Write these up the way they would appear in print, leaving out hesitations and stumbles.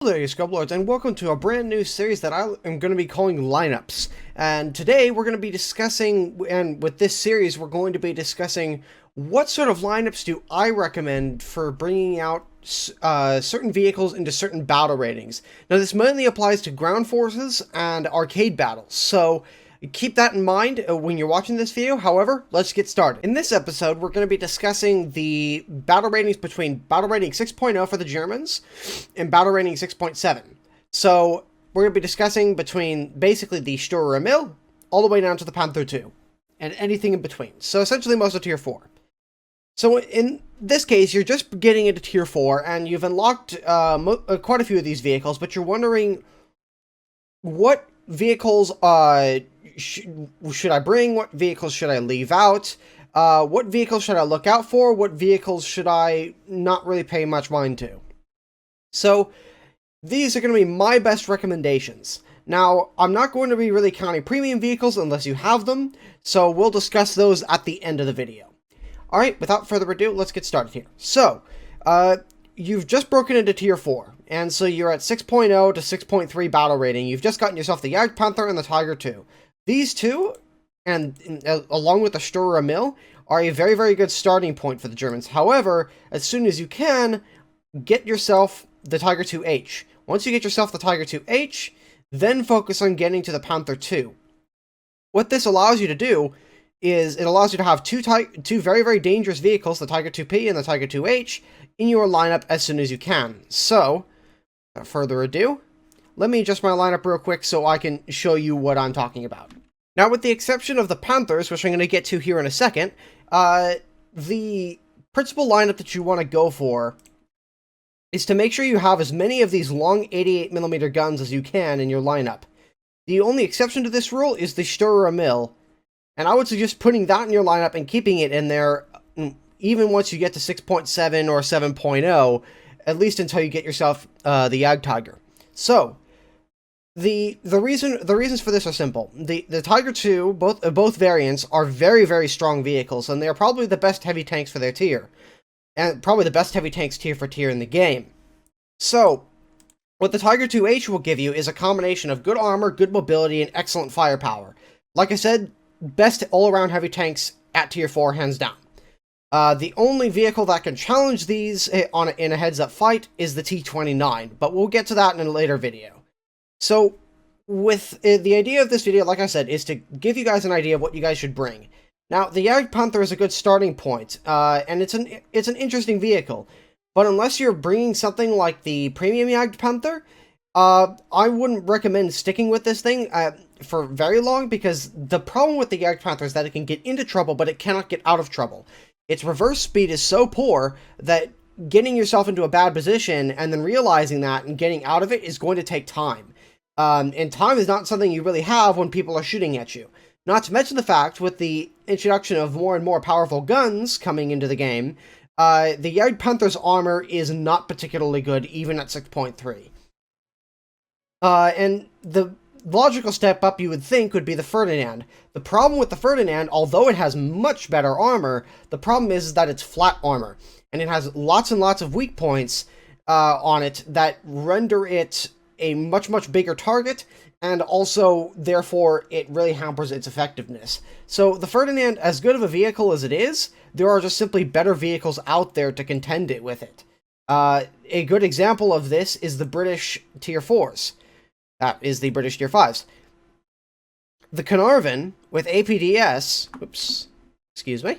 Hello there, you Scublords, and welcome to a brand new series that I am going to be calling Lineups. And today we're going to be discussing, and with this series we're going to be discussing what sort of lineups do I recommend for bringing out certain vehicles into certain battle ratings. Now this mainly applies to ground forces and arcade battles, so keep that in mind when you're watching this video. However, let's get started. In this episode, we're going to be discussing the battle ratings between battle rating 6.0 for the Germans and battle rating 6.7. So we're going to be discussing between basically the Sturrer Mill all the way down to the Panther II and anything in between. So essentially most of Tier 4. So in this case, you're just getting into Tier 4 and you've unlocked quite a few of these vehicles, but you're wondering what vehicles should I bring? What vehicles should I leave out? What vehicles should I look out for? What vehicles should I not really pay much mind to? So these are going to be my best recommendations. Now, I'm not going to be really counting premium vehicles unless you have them, so we'll discuss those at the end of the video. Alright, without further ado, let's get started here. So, you've just broken into Tier 4, and so you're at 6.0 to 6.3 battle rating. You've just gotten yourself the Panther and the Tiger II. These two, and along with the Sturrer Mill, are a very, very good starting point for the Germans. However, as soon as you can, get yourself the Tiger II-H. Once you get yourself the Tiger II-H, then focus on getting to the Panther II. What this allows you to do is it allows you to have two very, very dangerous vehicles, the Tiger II-P and the Tiger II-H, in your lineup as soon as you can. So, without further ado, let me adjust my lineup real quick so I can show you what I'm talking about. Now, with the exception of the Panthers, which I'm going to get to here in a second, the principal lineup that you want to go for is to make sure you have as many of these long 88mm guns as you can in your lineup. The only exception to this rule is the Sturrer Mill, and I would suggest putting that in your lineup and keeping it in there even once you get to 6.7 or 7.0, at least until you get yourself the Jagdtiger. So, the reasons for this are simple. The Tiger II, both variants, are very, very strong vehicles, and they are probably the best heavy tanks for their tier. And probably the best heavy tanks tier for tier in the game. So, what the Tiger II-H will give you is a combination of good armor, good mobility, and excellent firepower. Like I said, best all-around heavy tanks at tier 4, hands down. The only vehicle that can challenge these in a heads-up fight is the T-29, but we'll get to that in a later video. So, with the idea of this video, like I said, is to give you guys an idea of what you guys should bring. Now, the Panther is a good starting point, and it's an interesting vehicle, but unless you're bringing something like the premium Panther, I wouldn't recommend sticking with this thing for very long, because the problem with the Panther is that it can get into trouble, but it cannot get out of trouble. Its reverse speed is so poor that getting yourself into a bad position and then realizing that and getting out of it is going to take time. And time is not something you really have when people are shooting at you. Not to mention the fact, with the introduction of more and more powerful guns coming into the game, the Panther's armor is not particularly good, even at 6.3. And the logical step up, you would think, would be the Ferdinand. The problem with the Ferdinand, although it has much better armor, the problem is that it's flat armor, and it has lots and lots of weak points on it that render it a much, much bigger target, and also, therefore, it really hampers its effectiveness. So, the Ferdinand, as good of a vehicle as it is, there are just simply better vehicles out there to contend it with it. A good example of this is the British Tier 4s. That is the British Tier 5s. The Carnarvon with APDS... Oops. Excuse me.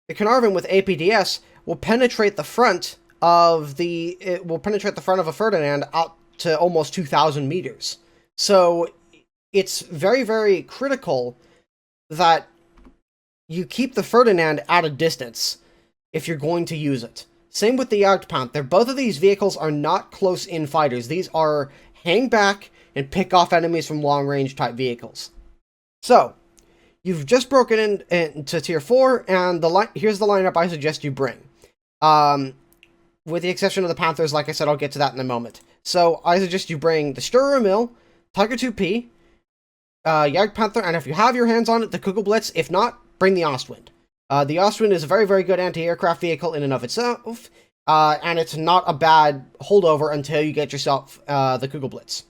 The Carnarvon with APDS will penetrate the front of a Ferdinand out to almost 2,000 meters. So it's very, very critical that you keep the Ferdinand at a distance if you're going to use it. Same with the Jagdpanther. Both of these vehicles are not close-in fighters. These are hang back and pick off enemies from long-range type vehicles. So, you've just broken into Tier 4, and here's the lineup I suggest you bring. With the exception of the Panthers, like I said, I'll get to that in a moment. So, I suggest you bring the Sturrer Mill, Tiger II-P, Jagdpanther, and if you have your hands on it, the Kugelblitz. If not, bring the Ostwind. The Ostwind is a very, very good anti-aircraft vehicle in and of itself, and it's not a bad holdover until you get yourself the Kugelblitz.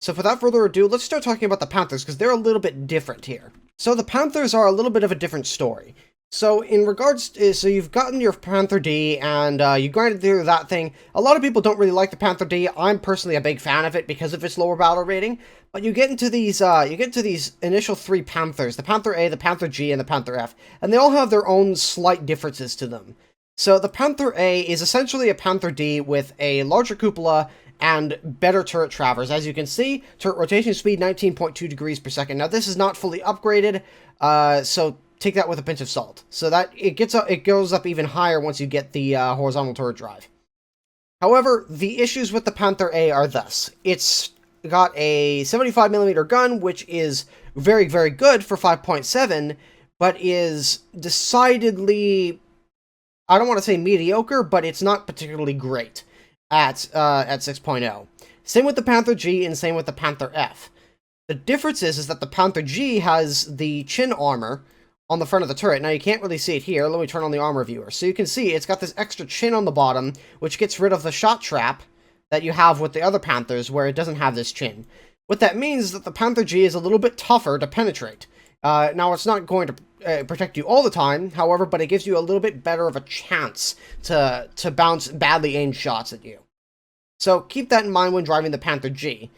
So without further ado, let's start talking about the Panthers, because they're a little bit different here. So the Panthers are a little bit of a different story. So in regards to, so you've gotten your Panther D, and you grinded through that thing. A lot of people don't really like the Panther D. I'm personally a big fan of it because of its lower battle rating. But you get into these initial three Panthers, the Panther A, the Panther G, and the Panther F, and they all have their own slight differences to them. So the Panther A is essentially a Panther D with a larger cupola and better turret traverse. As you can see, turret rotation speed 19.2 degrees per second. Now this is not fully upgraded, so take that with a pinch of salt. So that it goes up even higher once you get the horizontal turret drive. However, the issues with the Panther A are thus: it's got a 75mm gun, which is very, very good for 5.7, but is decidedly, I don't want to say mediocre, but it's not particularly great at 6.0. Same with the Panther G and same with the Panther F. The difference is that the Panther G has the chin armor on the front of the turret. Now you can't really see it here. Let me turn on the armor viewer. So you can see it's got this extra chin on the bottom, which gets rid of the shot trap that you have with the other Panthers, where it doesn't have this chin. What that means is that the Panther G is a little bit tougher to penetrate. Now, it's not going to protect you all the time, however, but it gives you a little bit better of a chance to bounce badly aimed shots at you. So keep that in mind when driving the Panther G.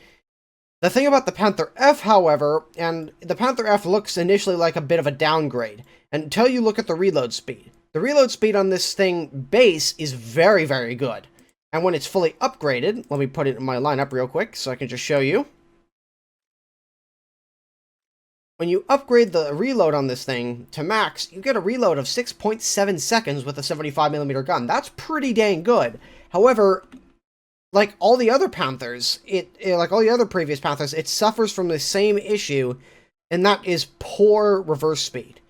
The thing about the Panther F, however, and the Panther F looks initially like a bit of a downgrade, until you look at the reload speed. The reload speed on this thing base is very, very good. And when it's fully upgraded, let me put it in my lineup real quick so I can just show you. When you upgrade the reload on this thing to max, you get a reload of 6.7 seconds with a 75mm gun. That's pretty dang good. However, like all the other Panthers, like all the other previous Panthers, it suffers from the same issue, and that is poor reverse speed.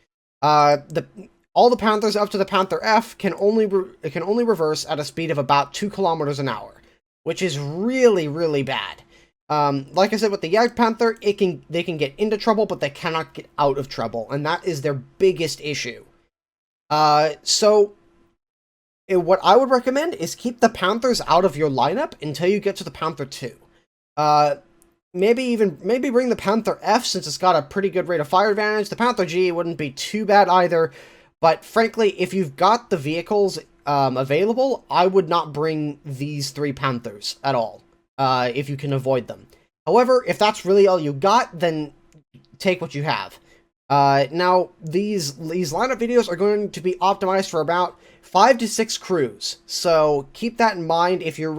All the Panthers up to the Panther F can only reverse at a speed of about 2 kilometers an hour, which is really, really bad. Like I said, with the Jagdpanther, they can get into trouble, but they cannot get out of trouble, and that is their biggest issue. So what I would recommend is keep the Panthers out of your lineup until you get to the Panther II. Maybe bring the Panther F, since it's got a pretty good rate of fire advantage. The Panther G wouldn't be too bad either. But frankly, if you've got the vehicles available, I would not bring these three Panthers at all, if you can avoid them. However, if that's really all you got, then take what you have. Now, these lineup videos are going to be optimized for about 5 to 6 crews, so keep that in mind. If you're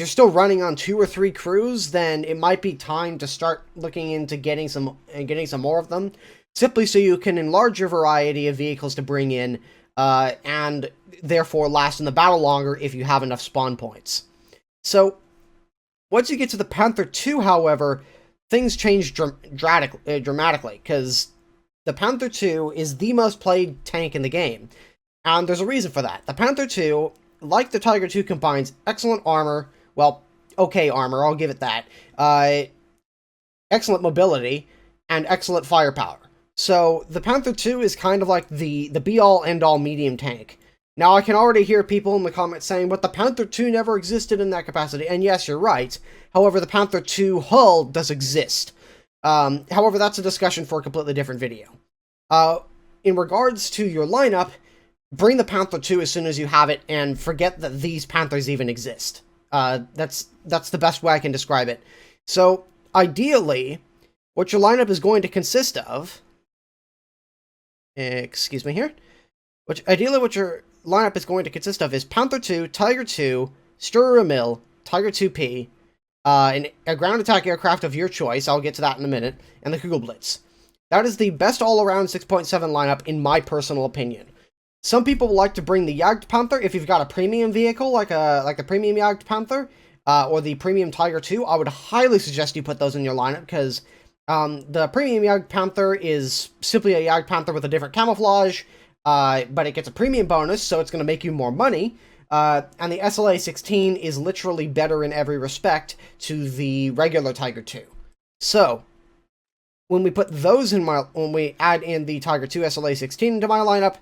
still running on 2 or 3 crews, then it might be time to start looking into getting some more of them, simply so you can enlarge your variety of vehicles to bring in, and therefore last in the battle longer if you have enough spawn points. So, once you get to the Panther II, however, things change dramatically, because the Panther II is the most played tank in the game, and there's a reason for that. The Panther II, like the Tiger II, combines excellent armor, well, okay armor, I'll give it that, excellent mobility, and excellent firepower. So, the Panther II is kind of like the be-all, end-all medium tank. Now, I can already hear people in the comments saying, but the Panther II never existed in that capacity, and yes, you're right. However, the Panther II hull does exist. However, that's a discussion for a completely different video. In regards to your lineup, bring the Panther II as soon as you have it, and forget that these Panthers even exist. That's the best way I can describe it. So, ideally, what your lineup is going to consist of... Excuse me here. Ideally, what your lineup is going to consist of is Panther II, Tiger II, Sturrer Mill, Tiger II-P, a ground attack aircraft of your choice, I'll get to that in a minute, and the Kugelblitz. That is the best all-around 6.7 lineup, in my personal opinion. Some people like to bring the Jagdpanther if you've got a premium vehicle, like the premium Jagdpanther, or the premium Tiger II. I would highly suggest you put those in your lineup, because the premium Jagdpanther is simply a Jagdpanther with a different camouflage, but it gets a premium bonus, so it's going to make you more money. And the SLA-16 is literally better in every respect to the regular Tiger II. So, when we put those in when we add in the Tiger II SLA-16 into my lineup,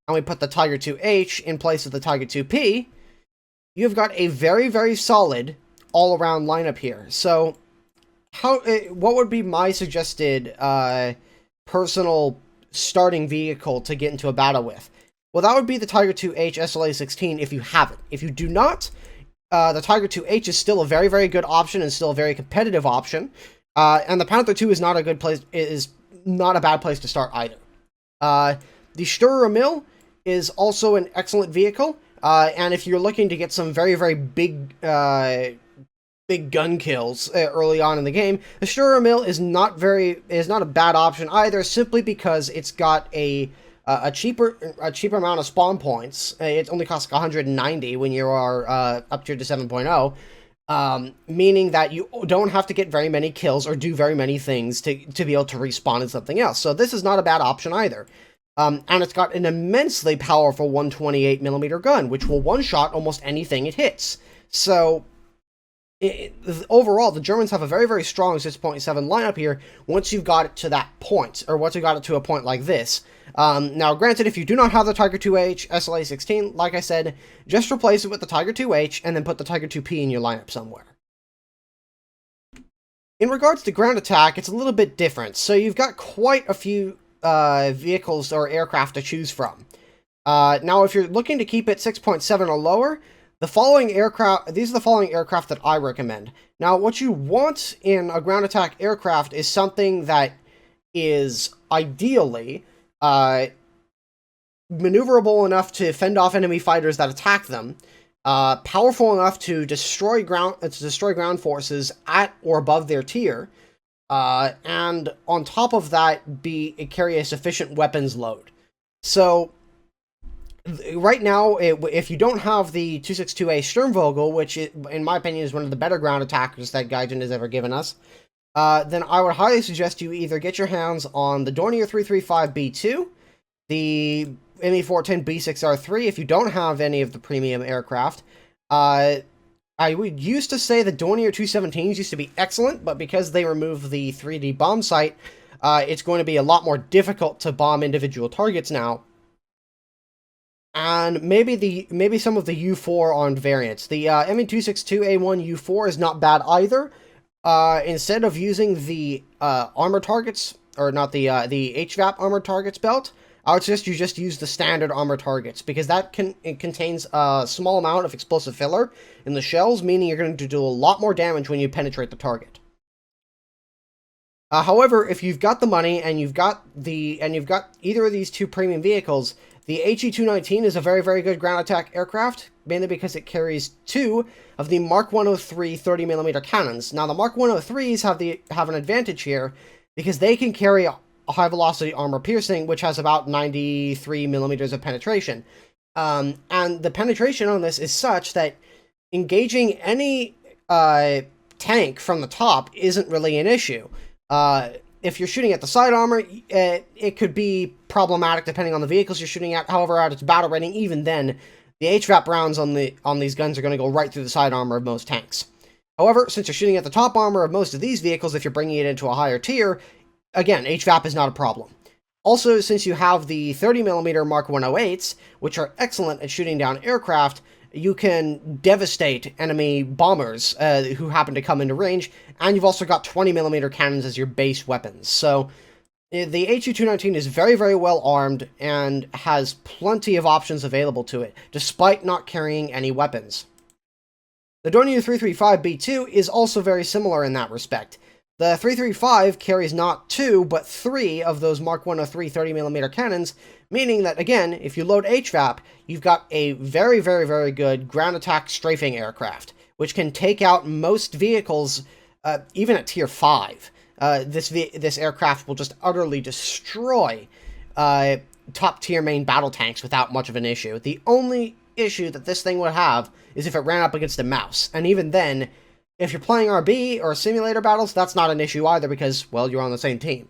and we put the Tiger II-H in place of the Tiger II-P, you've got a very, very solid all-around lineup here. So, what would be my suggested personal starting vehicle to get into a battle with? Well, that would be the Tiger II-H SLA-16 if you have it. If you do not, the Tiger II-H is still a very, very good option and still a very competitive option. And the Panther II is not a bad place to start either. The Sturrer Mill is also an excellent vehicle, and if you're looking to get some very, very big gun kills early on in the game, the Sturrer Mill is not a bad option either, simply because it's got a cheaper amount of spawn points. It only costs 190 when you are up to 7.0. Meaning that you don't have to get very many kills or do very many things to be able to respawn in something else. So this is not a bad option either. And it's got an immensely powerful 128mm gun, which will one-shot almost anything it hits. So, overall, the Germans have a very, very strong 6.7 lineup here once you've got it to that point, or once you got it to a point like this. Now, granted, if you do not have the Tiger II-H SLA-16, like I said, just replace it with the Tiger II-H and then put the Tiger II-P in your lineup somewhere. In regards to ground attack, it's a little bit different. So you've got quite a few vehicles or aircraft to choose from. Now, if you're looking to keep it 6.7 or lower, these are the following aircraft that I recommend. Now, what you want in a ground attack aircraft is something that is ideally maneuverable enough to fend off enemy fighters that attack them, powerful enough to destroy ground forces at or above their tier, and on top of that, carry a sufficient weapons load. So, right now, if you don't have the 262A Sturmvogel, which, in my opinion, is one of the better ground attackers that Gaijin has ever given us, then I would highly suggest you either get your hands on the Dornier 335B2, the ME410 B6R3, if you don't have any of the premium aircraft. I would used to say the Dornier 217s used to be excellent, but because they removed the 3D bomb sight, it's going to be a lot more difficult to bomb individual targets now. And maybe some of the U4 armed variants. The ME262A1 U4 is not bad either. Instead of using the armor targets, or not the HVAP armor targets belt, I would suggest you just use the standard armor targets, because it contains a small amount of explosive filler in the shells, meaning you're going to do a lot more damage when you penetrate the target. However, if you've got the money and you've got either of these two premium vehicles, the HE-219 is a very, very good ground attack aircraft, mainly because it carries two of the Mark 103 30mm cannons. Now, the Mark 103s have an advantage here, because they can carry a high-velocity armor piercing, which has about 93mm of penetration. And the penetration on this is such that engaging any tank from the top isn't really an issue. If you're shooting at the side armor, it could be problematic depending on the vehicles you're shooting at. However, at its battle rating, even then, the HVAP rounds on these guns are going to go right through the side armor of most tanks. However, since you're shooting at the top armor of most of these vehicles, if you're bringing it into a higher tier, again, HVAP is not a problem. Also, since you have the 30mm Mark 108s, which are excellent at shooting down aircraft, you can devastate enemy bombers who happen to come into range, and you've also got 20mm cannons as your base weapons. So, the HE-219 is very, very well armed, and has plenty of options available to it, despite not carrying any weapons. The Dornier 335B2 is also very similar in that respect. The 335 carries not two, but three of those Mark 103 30mm cannons, meaning that, again, if you load HVAP, you've got a very, very, very good ground attack strafing aircraft, which can take out most vehicles, even at Tier 5. This aircraft will just utterly destroy top-tier main battle tanks without much of an issue. The only issue that this thing would have is if it ran up against a mouse, and even then, if you're playing RB or simulator battles, that's not an issue either because, well, you're on the same team.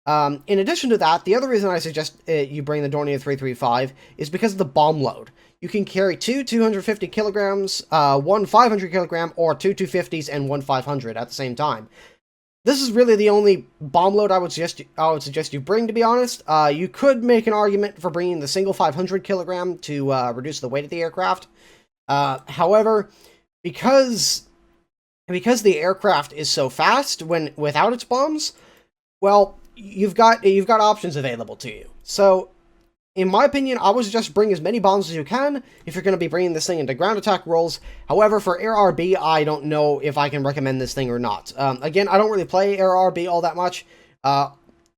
In addition to that, the other reason I suggest you bring the Dornier 335 is because of the bomb load. You can carry two 250 kilograms, one 500 kilogram, or two 250s and one 500 at the same time. This is really the only bomb load I would suggest you bring, to be honest. You could make an argument for bringing the single 500 kilogram to reduce the weight of the aircraft. However, because the aircraft is so fast when without its bombs, well, you've got options available to you. So, in my opinion, I would just bring as many bombs as you can if you're going to be bringing this thing into ground attack roles. However, for Air RB, I don't know if I can recommend this thing or not. Again, I don't really play Air RB all that much.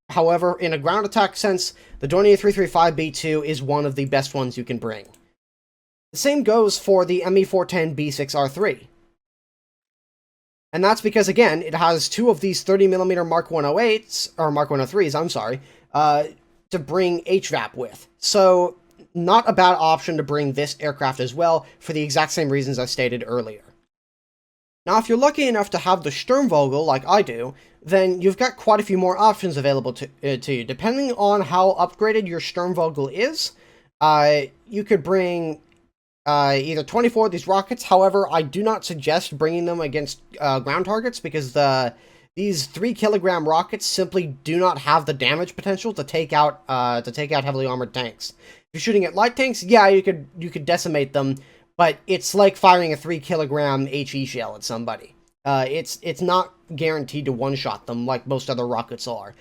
However, in a ground attack sense, the Dornier 335B2 is one of the best ones you can bring. The same goes for the ME410 B6R3. And that's because, again, it has two of these 30mm Mark 108s, or Mark 103s, I'm sorry, to bring HVAP with. So, not a bad option to bring this aircraft as well, for the exact same reasons I stated earlier. Now, if you're lucky enough to have the Sturmvogel, like I do, then you've got quite a few more options available to you. Depending on how upgraded your Sturmvogel is, you could bring either 24 of these rockets. However, I do not suggest bringing them against ground targets, because these 3-kilogram rockets simply do not have the damage potential to take out heavily armored tanks. If you're shooting at light tanks, yeah, you could decimate them, but it's like firing a 3-kilogram HE shell at somebody. It's not guaranteed to one-shot them like most other rockets are.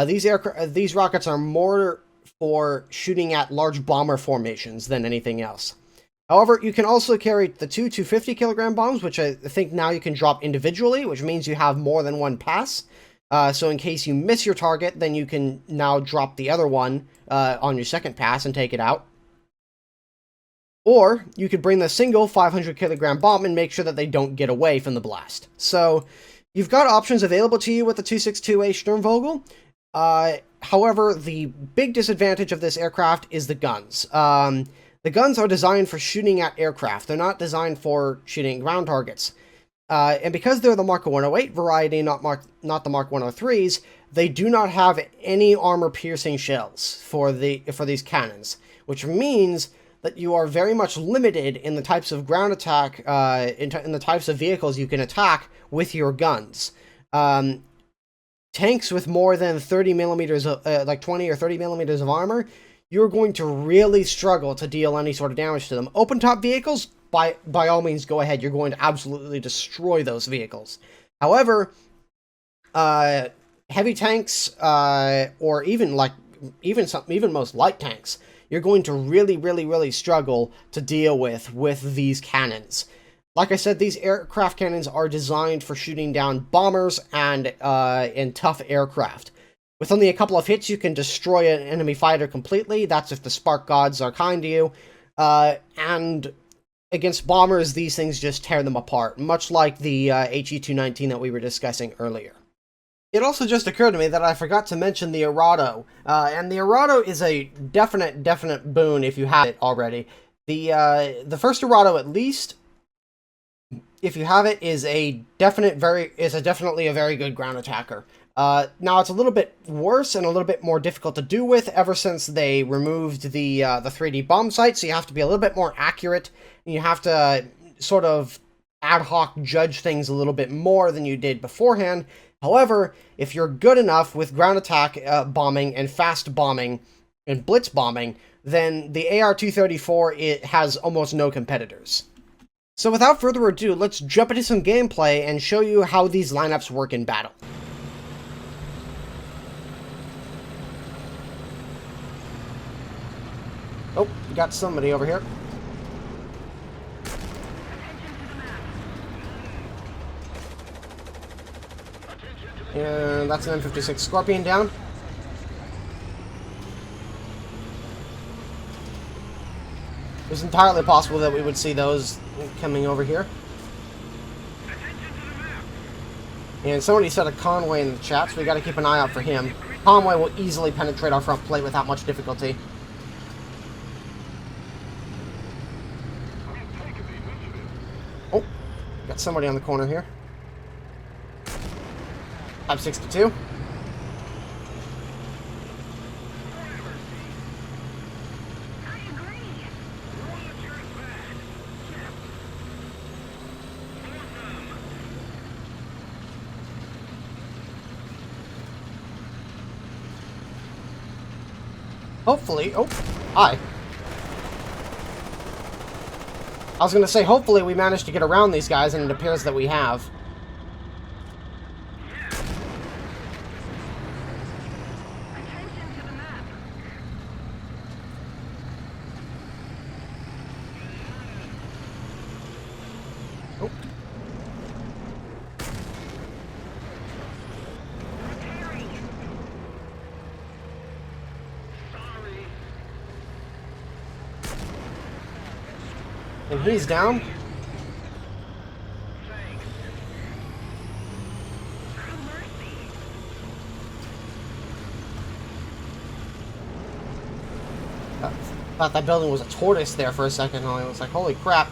These rockets are more for shooting at large bomber formations than anything else. However, you can also carry the two 250-kilogram bombs, which I think now you can drop individually, which means you have more than one pass. So in case you miss your target, then you can now drop the other one on your second pass and take it out. Or you could bring the single 500-kilogram bomb and make sure that they don't get away from the blast. So you've got options available to you with the 262A Sturmvogel. However, the big disadvantage of this aircraft is the guns. The guns are designed for shooting at aircraft. They're not designed for shooting ground targets. And because they're the Mark 108 variety, not the Mark 103s, they do not have any armor-piercing shells for these cannons, which means that you are very much limited in the types of ground attack, in the types of vehicles you can attack with your guns. Tanks with more than 30 millimeters, like 20 or 30 millimeters of armor, you're going to really struggle to deal any sort of damage to them. Open-top vehicles, by all means, go ahead. You're going to absolutely destroy those vehicles. However, heavy tanks, or even most light tanks, you're going to really struggle to deal with these cannons. Like I said, these aircraft cannons are designed for shooting down bombers and tough aircraft. With only a couple of hits, you can destroy an enemy fighter completely. That's if the spark gods are kind to you. And against bombers, these things just tear them apart, much like the HE-219 that we were discussing earlier. It also just occurred to me that I forgot to mention the Arado. And the Arado is a definite boon if you have it already. The first Arado, at least, if you have it, is definitely a very good ground attacker. Now it's a little bit worse and a little bit more difficult to do with ever since they removed the 3D bomb sight, so you have to be a little bit more accurate, and you have to sort of ad hoc judge things a little bit more than you did beforehand. However, if you're good enough with ground attack bombing and fast bombing and blitz bombing, then the AR-234 it has almost no competitors. So without further ado, let's jump into some gameplay and show you how these lineups work in battle. Oh, we got somebody over here. And that's an M56 Scorpion down. It's entirely possible that we would see those coming over here. And somebody said a Conway in the chat, so we gotta keep an eye out for him. Conway will easily penetrate our front plate without much difficulty. Oh, got somebody on the corner here. 562. Hopefully... Oh, hi. I was going to say, hopefully we managed to get around these guys, and it appears that we have. Oh. And he's down. Thought that building was a tortoise there for a second, and I was like, holy crap.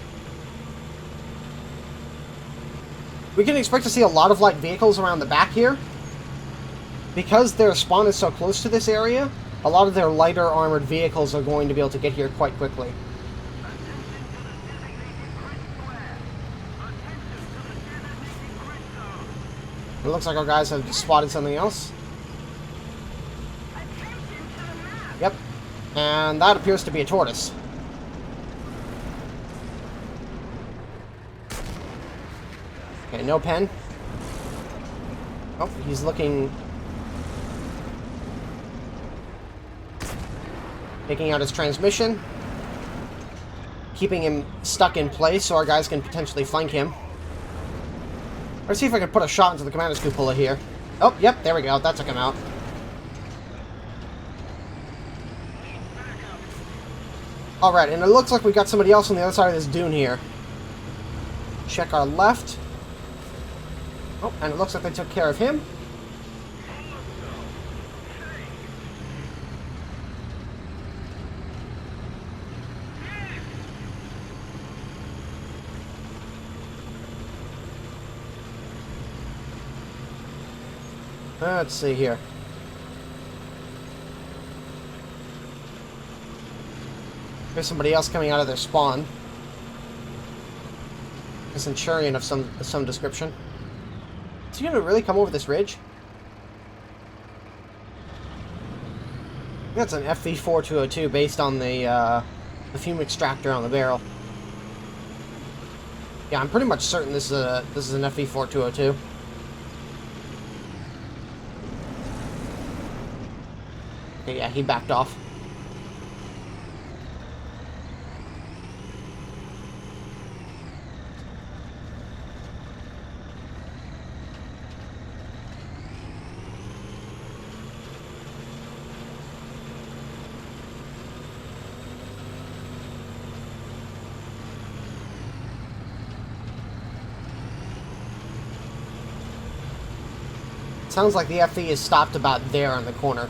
We can expect to see a lot of light vehicles around the back here. Because their spawn is so close to this area, a lot of their lighter armored vehicles are going to be able to get here quite quickly. It looks like our guys have spotted something else. Yep. And that appears to be a tortoise. Okay, no pen. Oh, he's looking... taking out his transmission. Keeping him stuck in place so our guys can potentially flank him. Let's see if I can put a shot into the commander's cupola here. Oh, yep, there we go. That took him out. Alright, and it looks like we got somebody else on the other side of this dune here. Check our left. Oh, and it looks like they took care of him. Let's see here. There's somebody else coming out of their spawn. A Centurion of some description. Is he gonna really come over this ridge? That's an FV4202 based on the fume extractor on the barrel. Yeah, I'm pretty much certain this is an FV4202. Okay, yeah, he backed off. Sounds like the FV is stopped about there on the corner.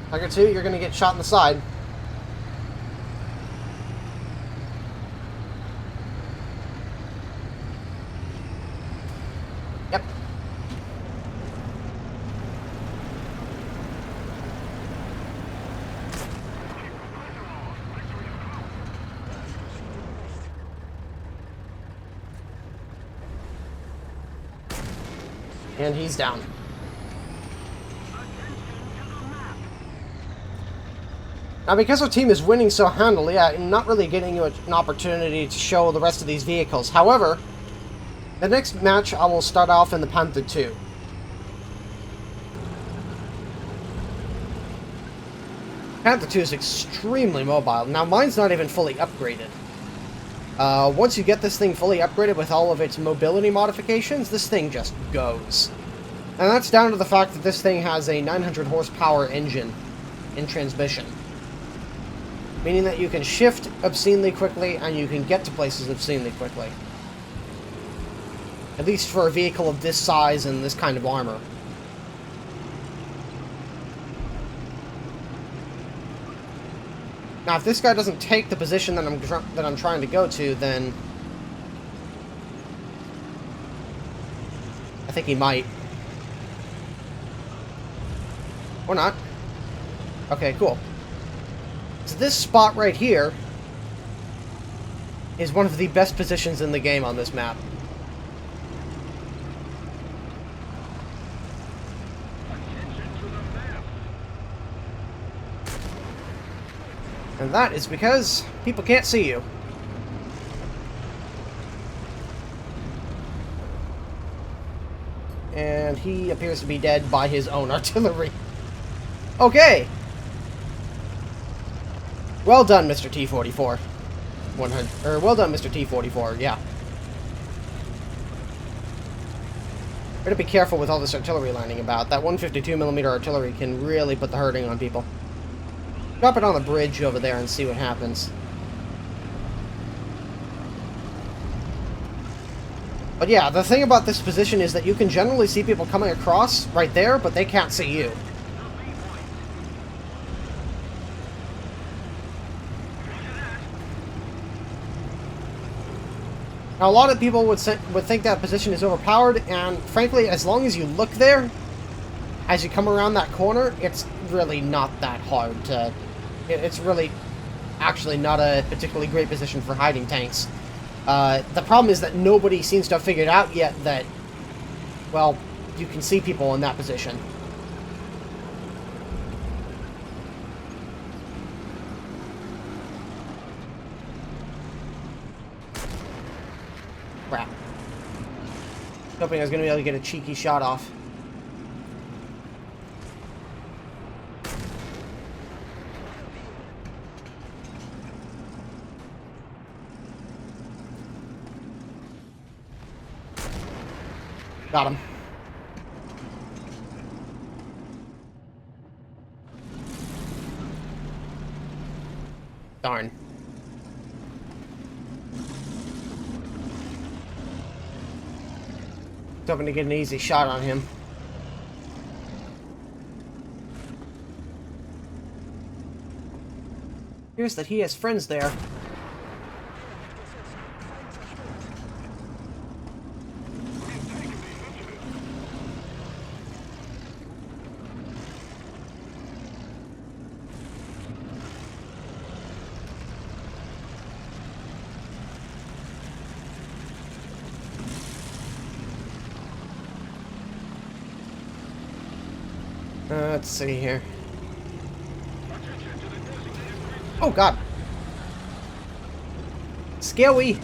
Tiger 2, you're going to get shot in the side. Yep. And he's down. Now, because our team is winning so handily, I'm not really getting you an opportunity to show the rest of these vehicles. However, the next match I will start off in the Panther II. Panther II is extremely mobile. Now, mine's not even fully upgraded. Once you get this thing fully upgraded with all of its mobility modifications, this thing just goes. And that's down to the fact that this thing has a 900 horsepower engine in transmission. Meaning that you can shift obscenely quickly, and you can get to places obscenely quickly. At least for a vehicle of this size and this kind of armor. Now, if this guy doesn't take the position that I'm trying to go to, then I think he might. Or not. Okay, cool. So this spot right here is one of the best positions in the game on this map. And that is because people can't see you. And he appears to be dead by his own artillery. Okay. Well done, Mr. T-44. 100, or well done, Mr. T-44, yeah. Better be careful with all this artillery landing about. That 152mm artillery can really put the hurting on people. Drop it on the bridge over there and see what happens. But yeah, the thing about this position is that you can generally see people coming across right there, but they can't see you. Now, a lot of people would think that position is overpowered, and frankly, as long as you look there, as you come around that corner, it's really not that hard to... It's really actually not a particularly great position for hiding tanks. The problem is that nobody seems to have figured out yet that, well, you can see people in that position. Crap. Hoping I was going to be able to get a cheeky shot off. Got him. Darn. Hoping to get an easy shot on him. Here's that he has friends there. Let's see here. Oh god. Scary.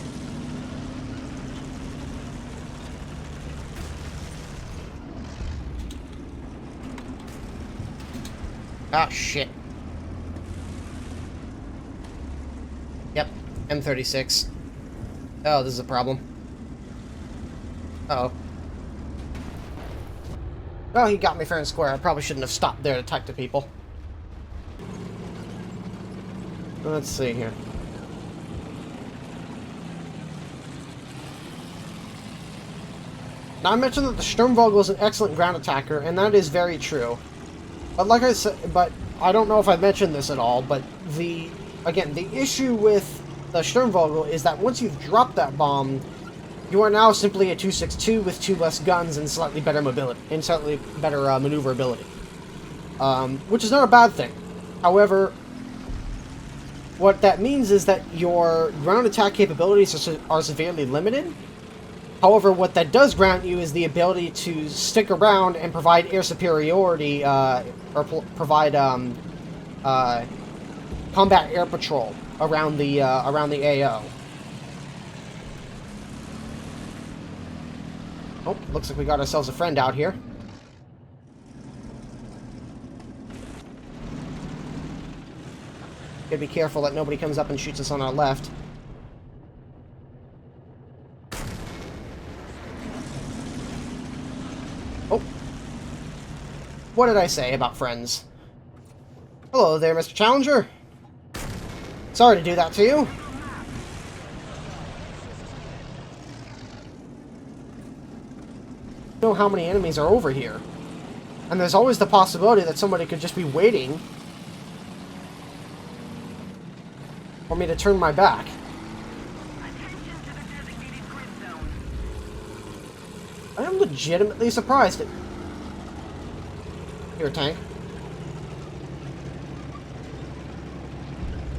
Ah, shit. Yep, M36. Oh, this is a problem. Uh-oh. Well, he got me fair and square. I probably shouldn't have stopped there to talk to people. Let's see here. Now, I mentioned that the Sturmvogel is an excellent ground attacker, and that is very true. But like I said, but I don't know if I mentioned this at all, but the issue with the Sturmvogel is that once you've dropped that bomb, you are now simply a 262 with 2 less guns and slightly better mobility, and slightly better maneuverability. Which is not a bad thing. However, what that means is that your ground attack capabilities are severely limited. However, what that does grant you is the ability to stick around and provide air superiority, or provide combat air patrol around the AO. Oh, looks like we got ourselves a friend out here. Gotta be careful that nobody comes up and shoots us on our left. Oh. What did I say about friends? Hello there, Mr. Challenger. Sorry to do that to you. Know how many enemies are over here, and there's always the possibility that somebody could just be waiting for me to turn my back. I am legitimately surprised at... Here, tank.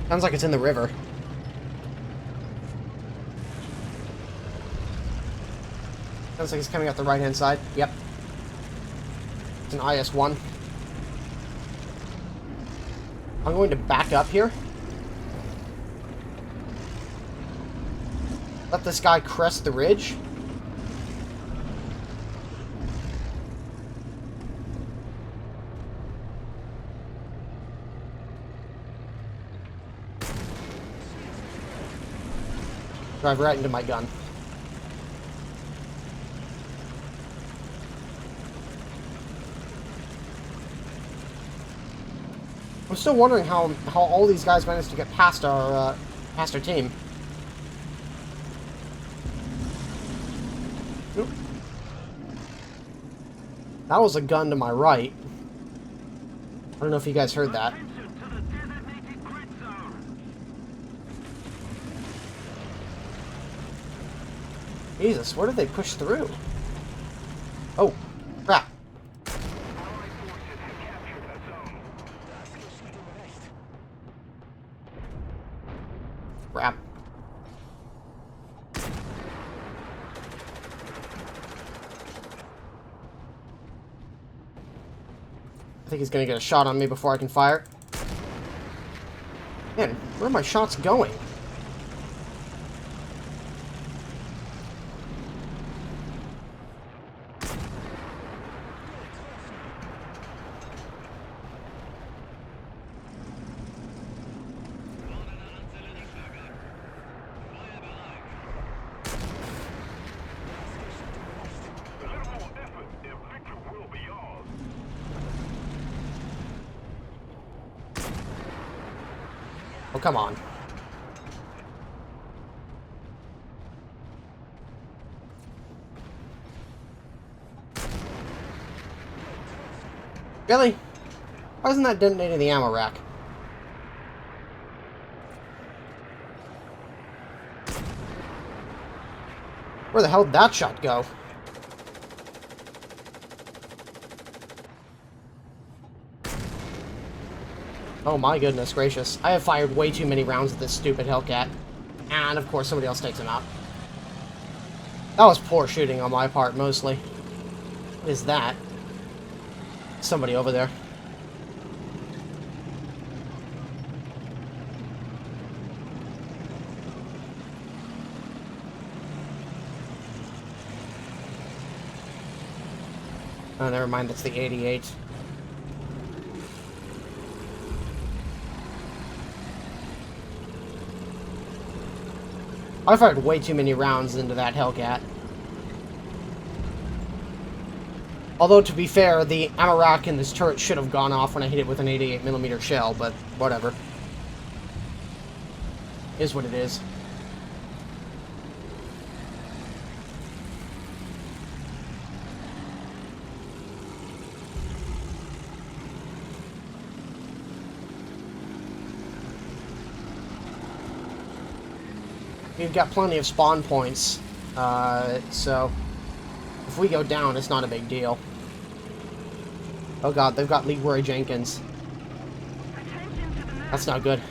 Sounds like it's in the river. Sounds like it's coming out the right-hand side. Yep. It's an IS-1. I'm going to back up here. Let this guy crest the ridge. Drive right into my gun. I'm still wondering how all these guys managed to get past our team. Oop. That was a gun to my right. I don't know if you guys heard that. Jesus, where did they push through? Oh, crap. Crap. I think he's gonna get a shot on me before I can fire. Man, where are my shots going? Oh, come on. Really? Why isn't that detonating the ammo rack? Where the hell did that shot go? Oh my goodness gracious. I have fired way too many rounds at this stupid Hellcat. And of course somebody else takes him out. That was poor shooting on my part, mostly. What is that? Somebody over there. Oh, never mind, that's the 88. I fired way too many rounds into that Hellcat. Although, to be fair, the ammo rack in this turret should have gone off when I hit it with an 88mm shell, but whatever. Is what it is. We've got plenty of spawn points, so if we go down, it's not a big deal. Oh god, they've got Leroy Jenkins. That's not good.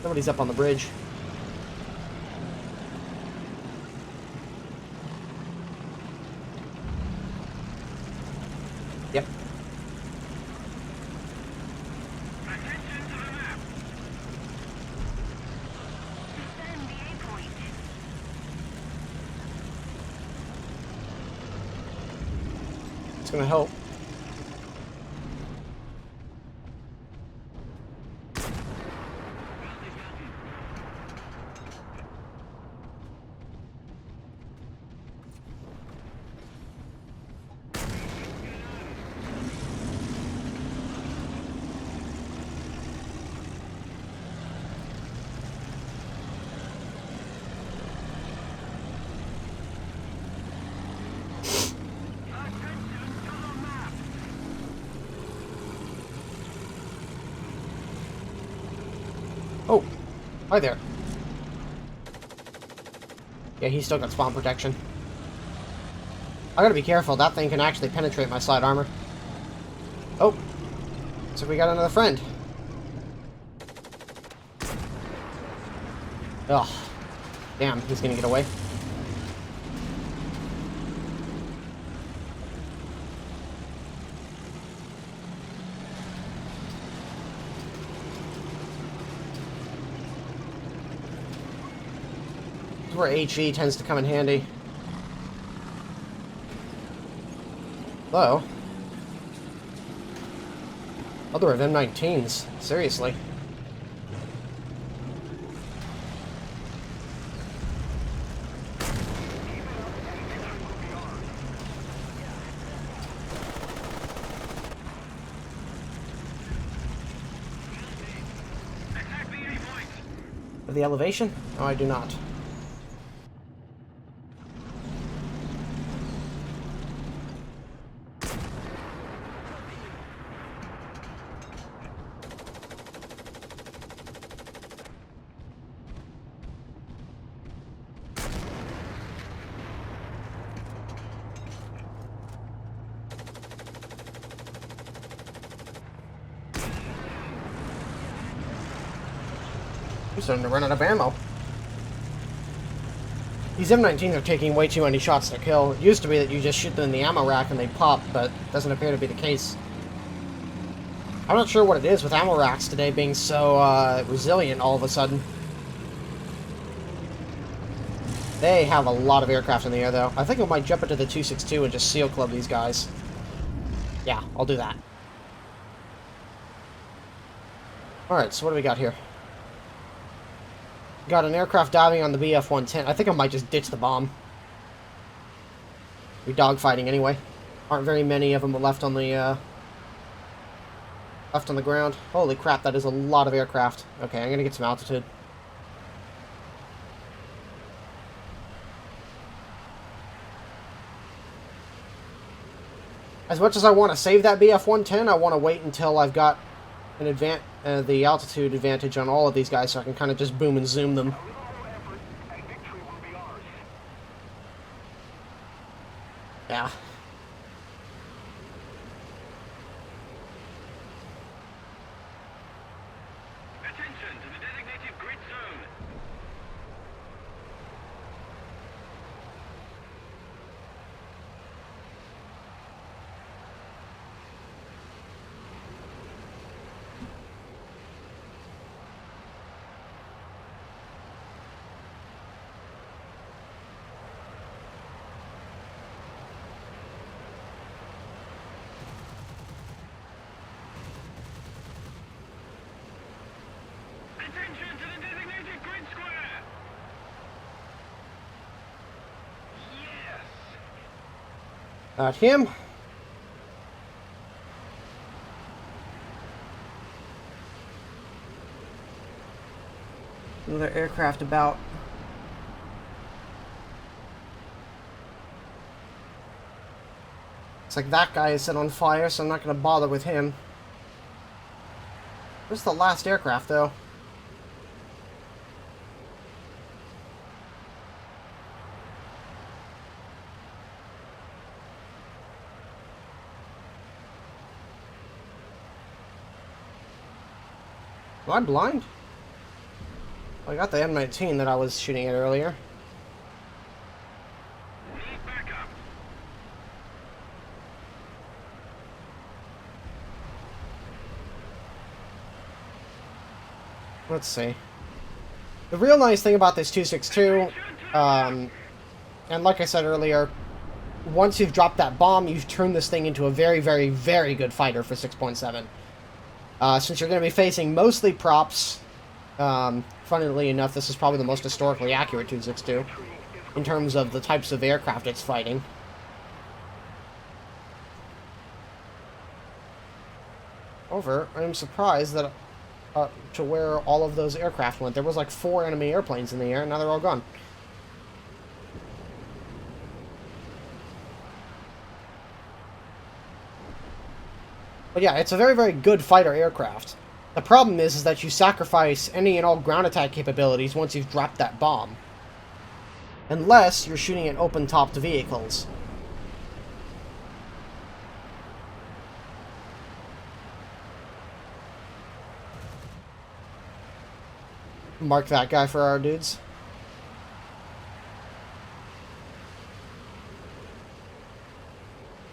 Somebody's up on the bridge. Yep. It's gonna help. Oh, hi there. Yeah, he's still got spawn protection. I gotta be careful, that thing can actually penetrate my side armor. Oh, so we got another friend. Ugh, Damn, he's gonna get away. This is where HE tends to come in handy. Hello? Other of M19s. Seriously. Of the elevation? No, I do not. I'm starting to run out of ammo. These M19s are taking way too many shots to kill. It used to be that you just shoot them in the ammo rack and they pop, but doesn't appear to be the case. I'm not sure what it is with ammo racks today being so resilient all of a sudden. They have a lot of aircraft in the air, though. I think I might jump into the 262 and just seal club these guys. Yeah, I'll do that. Alright, so what do we got here? Got an aircraft diving on the BF-110. I think I might just ditch the bomb. We're dogfighting anyway. Aren't very many of them left on the ground. Holy crap, that is a lot of aircraft. Okay, I'm gonna get some altitude. As much as I want to save that BF-110, I want to wait until I've got an the altitude advantage on all of these guys, so I can kind of just boom and zoom them. Yeah. Attention to the designated grid zone. Attention to the designated grid square. Yes. Got him. Another aircraft about. It's like that guy is set on fire, so I'm not going to bother with him. Where's the last aircraft, though? Am I blind? I got the M19 that I was shooting at earlier. Need backup. Let's see. The real nice thing about this 262, and like I said earlier, once you've dropped that bomb, you've turned this thing into a very, very, very good fighter for 6.7. Since you're going to be facing mostly props, funnily enough, this is probably the most historically accurate 262 in terms of the types of aircraft it's fighting. However, I'm surprised that to where all of those aircraft went. There was like 4 enemy airplanes in the air, and now they're all gone. But yeah, it's a very, very good fighter aircraft. The problem is that you sacrifice any and all ground attack capabilities once you've dropped that bomb. Unless you're shooting at open-topped vehicles. Mark that guy for our dudes.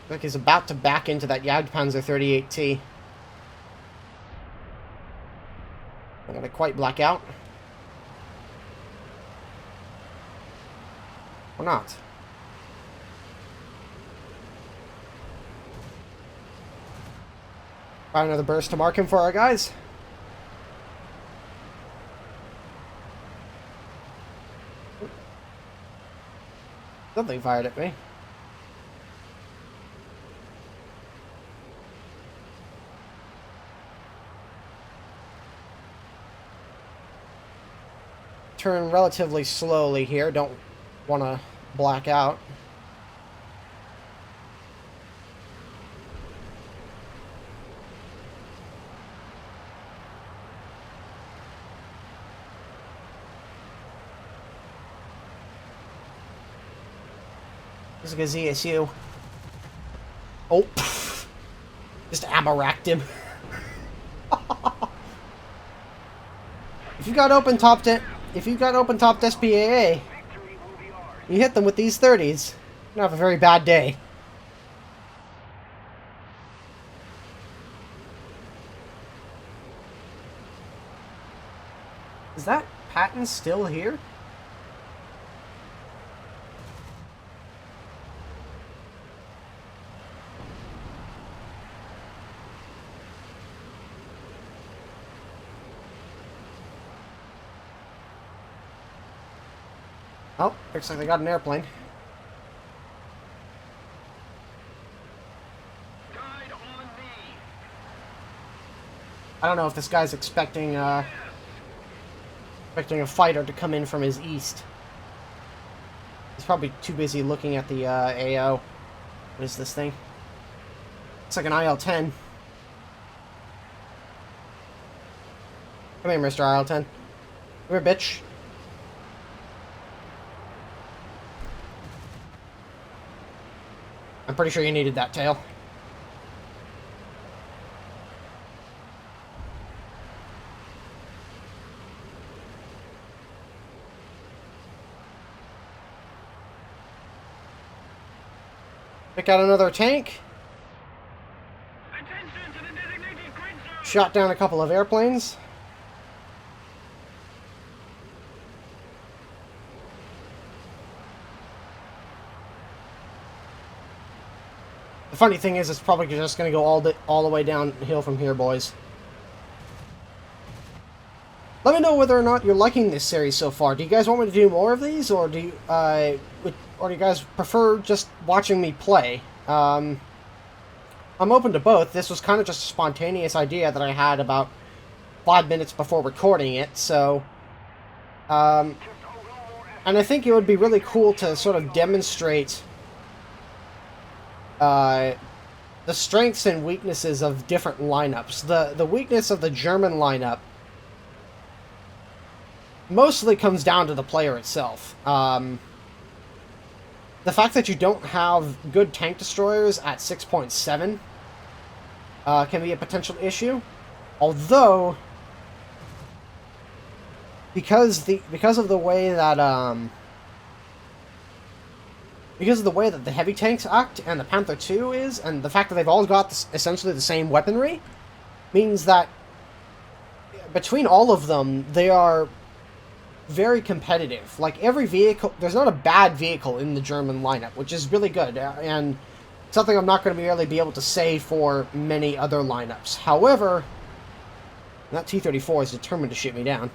Like he's about to back into that Jagdpanzer 38T. I'm gonna quite black out. Or not. Find another burst to mark him for our guys. Something fired at me. Turn relatively slowly here. Don't want to black out. This is a ZSU. Oh, pff. Just ammo racked him. If you got open topped SPAA, you hit them with these 30s, you're gonna have a very bad day. Is that Patton still here? Oh, looks like they got an airplane. Guide on me. I don't know if this guy's expecting a fighter to come in from his east. He's probably too busy looking at the AO. What is this thing? Looks like an IL-10. Come here, Mr. IL-10. Come here, bitch. I'm pretty sure you needed that tail. Pick out another tank. Attention to the designated grid zone. Shot down a couple of airplanes. The funny thing is, it's probably just going to go all the way downhill from here, boys. Let me know whether or not you're liking this series so far. Do you guys want me to do more of these, or do you guys prefer just watching me play? I'm open to both. This was kind of just a spontaneous idea that I had about 5 minutes before recording it, so... and I think it would be really cool to sort of demonstrate the strengths and weaknesses of different lineups. The weakness of the German lineup mostly comes down to the player itself. The fact that you don't have good tank destroyers at 6.7 can be a potential issue. Although, because of the way that the heavy tanks act and the Panther II is, and the fact that they've all got essentially the same weaponry, means that between all of them, they are very competitive. Like, every vehicle, there's not a bad vehicle in the German lineup, which is really good, and something I'm not going to really be able to say for many other lineups. However, that T-34 is determined to shoot me down.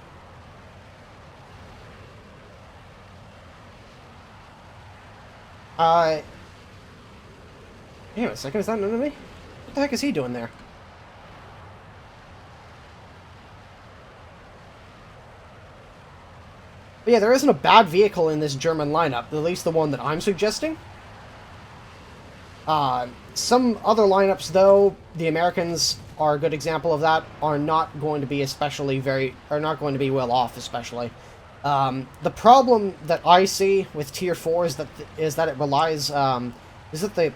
Hang on a second, is that an enemy? What the heck is he doing there? But yeah, there isn't a bad vehicle in this German lineup, at least the one that I'm suggesting. Some other lineups, though, the Americans are a good example of that, are not going to be well off, especially. The problem that I see with Tier 4 is that it relies, some of the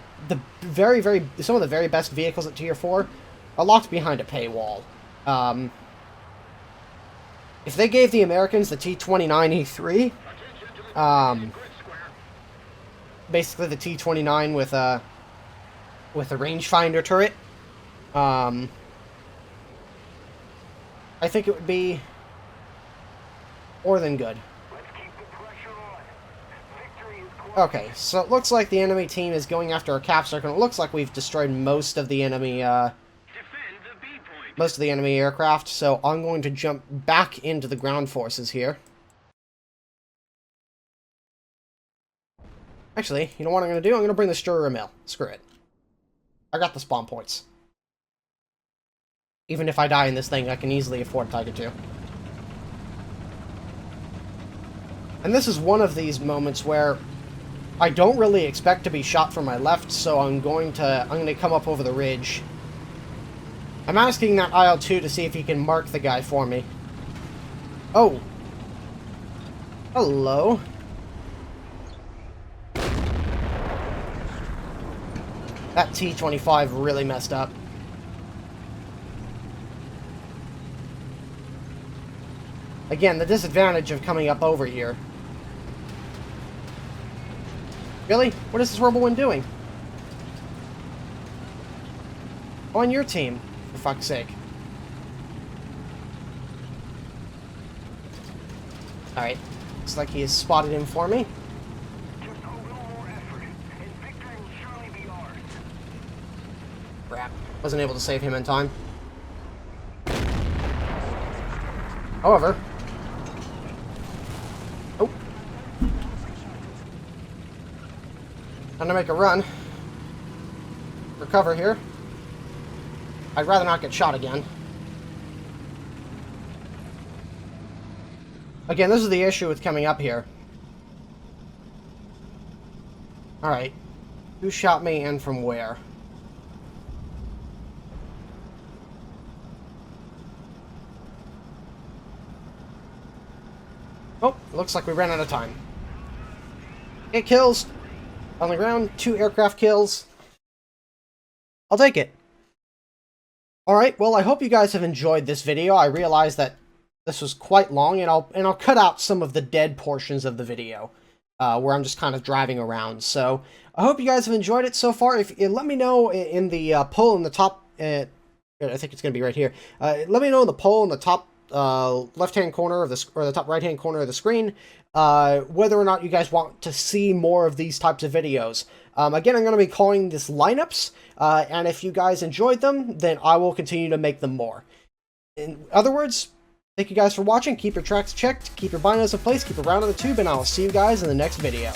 very best vehicles at Tier 4 are locked behind a paywall. If they gave the Americans the T-29E3, basically the T-29 with with a rangefinder turret. I think it would be more than good. Okay, so it looks like the enemy team is going after a cap circle. It looks like we've destroyed most of the enemy, aircraft. So I'm going to jump back into the ground forces here. Actually, you know what I'm going to do? I'm going to bring the Sturrer Mill. Screw it. I got the spawn points. Even if I die in this thing, I can easily afford Tiger II. And this is one of these moments where I don't really expect to be shot from my left, so I'm going to come up over the ridge. I'm asking that IL-2 to see if he can mark the guy for me. Oh. Hello. That T-25 really messed up. Again, the disadvantage of coming up over here. Really? What is this Robo-Wind doing? On your team, for fuck's sake. Alright. Looks like he has spotted him for me. Crap. Wasn't able to save him in time. However... Oh. Time to make a run. Recover here. I'd rather not get shot again. Again, this is the issue with coming up here. Alright. Who shot me and from where? Oh, looks like we ran out of time. 8 kills on the ground, 2 aircraft kills. I'll take it. Alright, well, I hope you guys have enjoyed this video. I realize that this was quite long, and I'll cut out some of the dead portions of the video, where I'm just kind of driving around. So, I hope you guys have enjoyed it so far. If let me know in the poll in the top, I think it's going to be right here. Let me know in the poll in the top left-hand corner of or the top right-hand corner of the screen, whether or not you guys want to see more of these types of videos. Again, I'm going to be calling this lineups, and if you guys enjoyed them, then I will continue to make them more. In other words, thank you guys for watching. Keep your tracks checked, keep your binos in place, keep around in the tube, and I will see you guys in the next video.